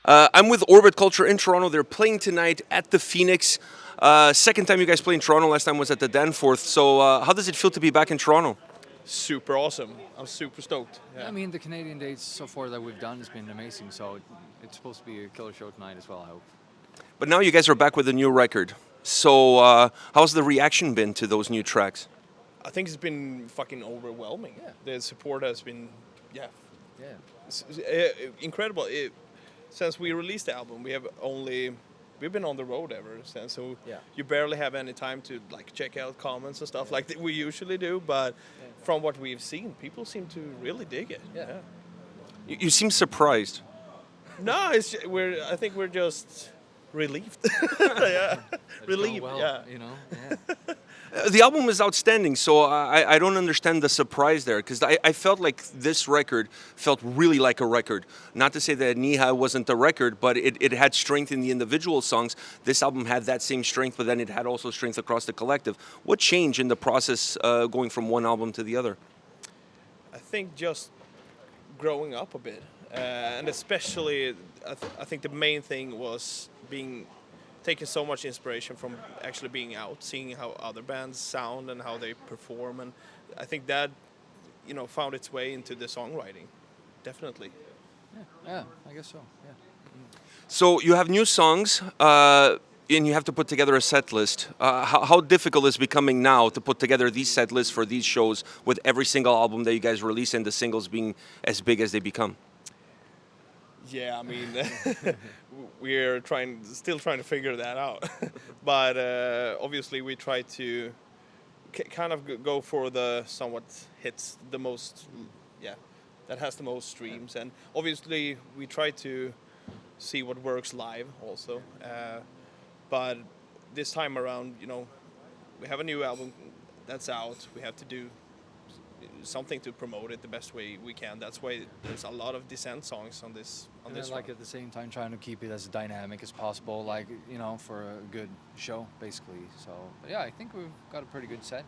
I'm with Orbit Culture in Toronto. They're playing tonight at the Phoenix. Second time you guys play in Toronto. Last time was at the Danforth. So how does it feel to be back in Toronto? Super awesome. I'm super stoked. Yeah. I mean, the Canadian dates so far that we've done has been amazing. So it's supposed to be a killer show tonight as well, I hope. But now you guys are back with a new record. So how's the reaction been to those new tracks? I think it's been fucking overwhelming. Yeah. The support has been, Yeah. incredible. Since we released the album, we've been on the road ever since. So you barely have any time to like check out comments and stuff like that we usually do. But from what we've seen, people seem to really dig it. Yeah. You seem surprised. No, I think we're just relieved. Yeah, relieved. Well, yeah, you know. Yeah. The album is outstanding, so I don't understand the surprise there, because I felt like this record felt really like a record. Not to say that Niha wasn't a record, but it had strength in the individual songs. This album had that same strength, but then it had also strength across the collective. What changed in the process going from one album to the other? I think just growing up a bit, and especially I think the main thing was taking so much inspiration from actually being out, seeing how other bands sound and how they perform, and I think that found its way into the songwriting, definitely. Yeah, I guess so. Yeah. So you have new songs, and you have to put together a set list. How difficult is it becoming now to put together these set lists for these shows with every single album that you guys release and the singles being as big as they become? Yeah, I mean, we're still trying to figure that out. But obviously, we try to kind of go for the somewhat hits the most, that has the most streams. And obviously, we try to see what works live also. But this time around, we have a new album that's out. We have to do something to promote it the best way we can. That's why there's a lot of Descent songs on this. And then, like, at the same time, trying to keep it as dynamic as possible, like, for a good show, basically. So, yeah, I think we've got a pretty good set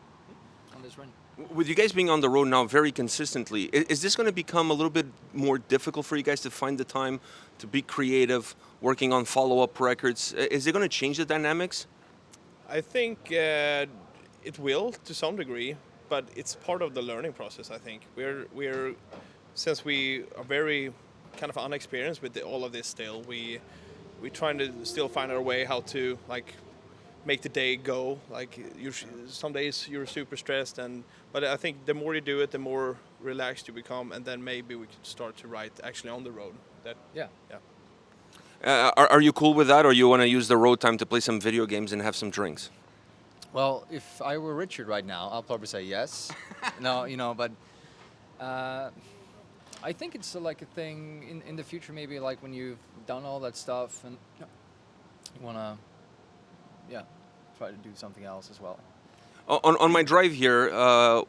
on this run. With you guys being on the road now very consistently, is this going to become a little bit more difficult for you guys to find the time to be creative, working on follow-up records? Is it going to change the dynamics? I think it will to some degree, but it's part of the learning process. I think we're since we are very kind of unexperienced with all of this still, we're trying to still find our way how to like make the day go. Like some days you're super stressed, but I think the more you do it, the more relaxed you become, and then maybe we can start to write actually on the road. Are you cool with that, or you want to use the road time to play some video games and have some drinks? Well, if I were Richard right now, I'll probably say yes. No, but I think it's like a thing in the future, maybe like when you've done all that stuff and you want to, try to do something else as well. On my drive here,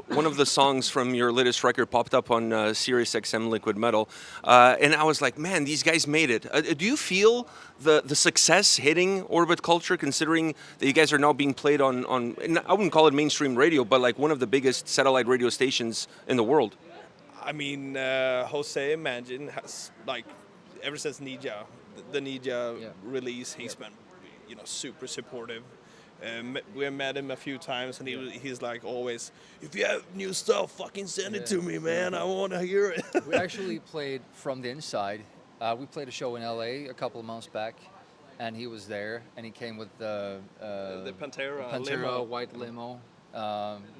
one of the songs from your latest record popped up on Sirius XM Liquid Metal, and I was like, man, these guys made it. Do you feel the success hitting Orbit Culture, considering that you guys are now being played on, I wouldn't call it mainstream radio, but like one of the biggest satellite radio stations in the world? I mean, Jose Mangin has, like, ever since Nija, the Nija release, he's been, super supportive. We met him a few times, and he's like always, if you have new stuff, fucking send it to me, man. I want to hear it. We actually played From the Inside. We played a show in LA a couple of months back, and he was there, and he came with the Pantera limo. White limo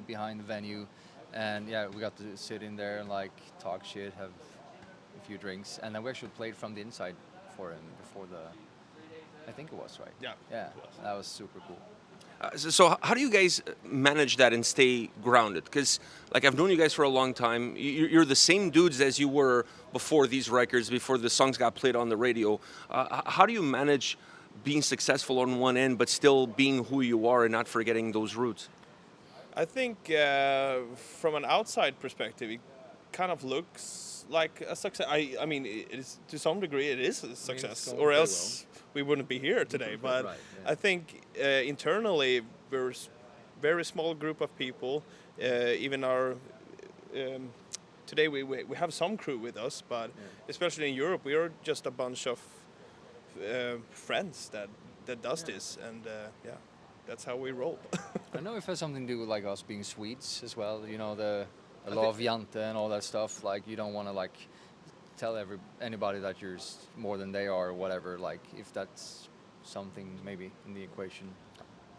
behind the venue. And we got to sit in there and like talk shit, have a few drinks, and then we actually played From the Inside for him before I think it was, right? Yeah, that was super cool. So how do you guys manage that and stay grounded? Because like I've known you guys for a long time. You're the same dudes as you were before these records, before the songs got played on the radio. How do you manage being successful on one end, but still being who you are and not forgetting those roots? I think from an outside perspective, it kind of looks like a success. I mean, it is, to some degree, it is a success, or else we wouldn't be here today. But right, I think internally, we're a very small group of people. Even our today we have some crew with us, but especially in Europe, we are just a bunch of friends that does this, and yeah, that's how we roll. I know if it has something to do with like us being Swedes as well. You know, the law of Jante and all that stuff. Like you don't want to like tell anybody that you're more than they are or whatever. Like if that's something maybe in the equation.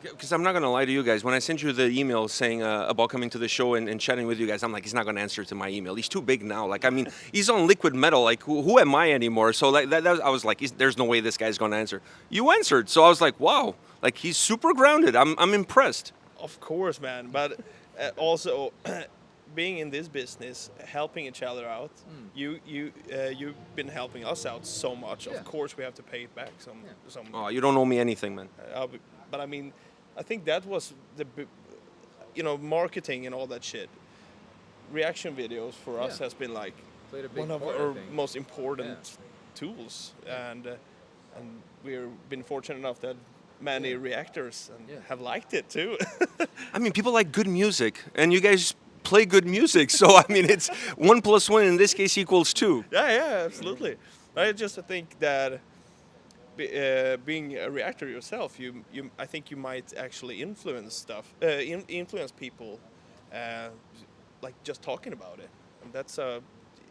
Because I'm not going to lie to you guys. When I sent you the email saying about coming to the show and chatting with you guys, I'm like, he's not going to answer to my email. He's too big now. Like, I mean, he's on liquid metal. Like, who am I anymore? So like that I was like, there's no way this guy's going to answer. You answered. So I was like, wow. Like, he's super grounded. I'm impressed. Of course, man. But also, being in this business, helping each other out, you've been helping us out so much. Yeah. Of course, we have to pay it back some. Oh, you don't owe me anything, man. But I mean, I think that was marketing and all that shit. Reaction videos for us has been like Played a big one of part, I our think. most important tools, and we've been fortunate enough that many reactors have liked it too. I mean, people like good music, and you guys play good music. So, I mean, it's 1 + 1 in this case equals 2. Yeah, absolutely. I just think that being a reactor yourself, I think you might actually influence stuff, influence people, like just talking about it. And that's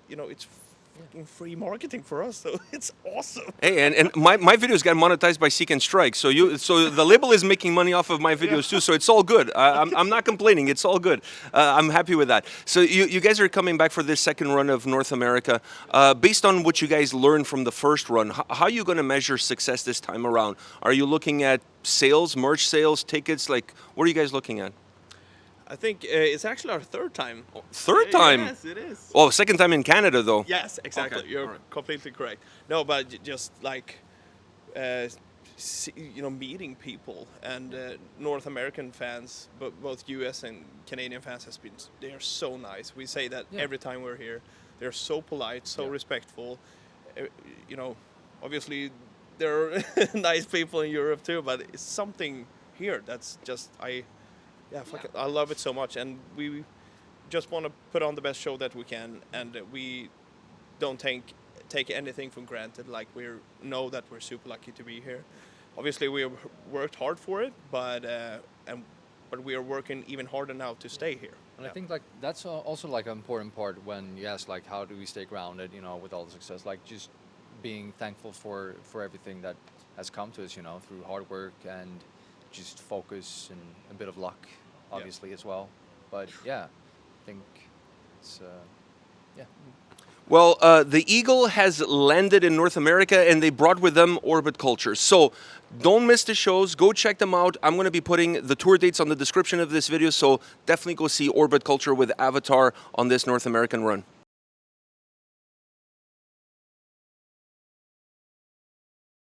it's fucking free marketing for us, so it's awesome. Hey, and my videos got monetized by Seek and Strike, so the label is making money off of my videos too, so it's all good. I'm not complaining, it's all good. I'm happy with that. So you guys are coming back for this second run of North America. Based on what you guys learned from the first run, how are you going to measure success this time around? Are you looking at sales, merch sales, tickets? Like, what are you guys looking at? I think it's actually our third time. Third time? Yes, it is. Oh, second time in Canada, though. Yes, exactly. Okay, You're all right. completely correct. No, but just like, meeting people and North American fans, but both U.S. and Canadian fans they are so nice. We say that every time we're here. They're so polite, so respectful. Obviously there are nice people in Europe too, but it's something here that's just I love it so much, and we just want to put on the best show that we can, and we don't take anything for granted. Like we know that we're super lucky to be here. Obviously, we have worked hard for it, but we are working even harder now to stay here. And I think like that's also like an important part when you ask like how do we stay grounded, with all the success, like just being thankful for everything that has come to us, through hard work and just focus and a bit of luck, obviously as well. But yeah, I think it's Well, the Eagle has landed in North America, and they brought with them Orbit Culture. So don't miss the shows. Go check them out. I'm going to be putting the tour dates on the description of this video, so definitely go see Orbit Culture with Avatar on this North American run.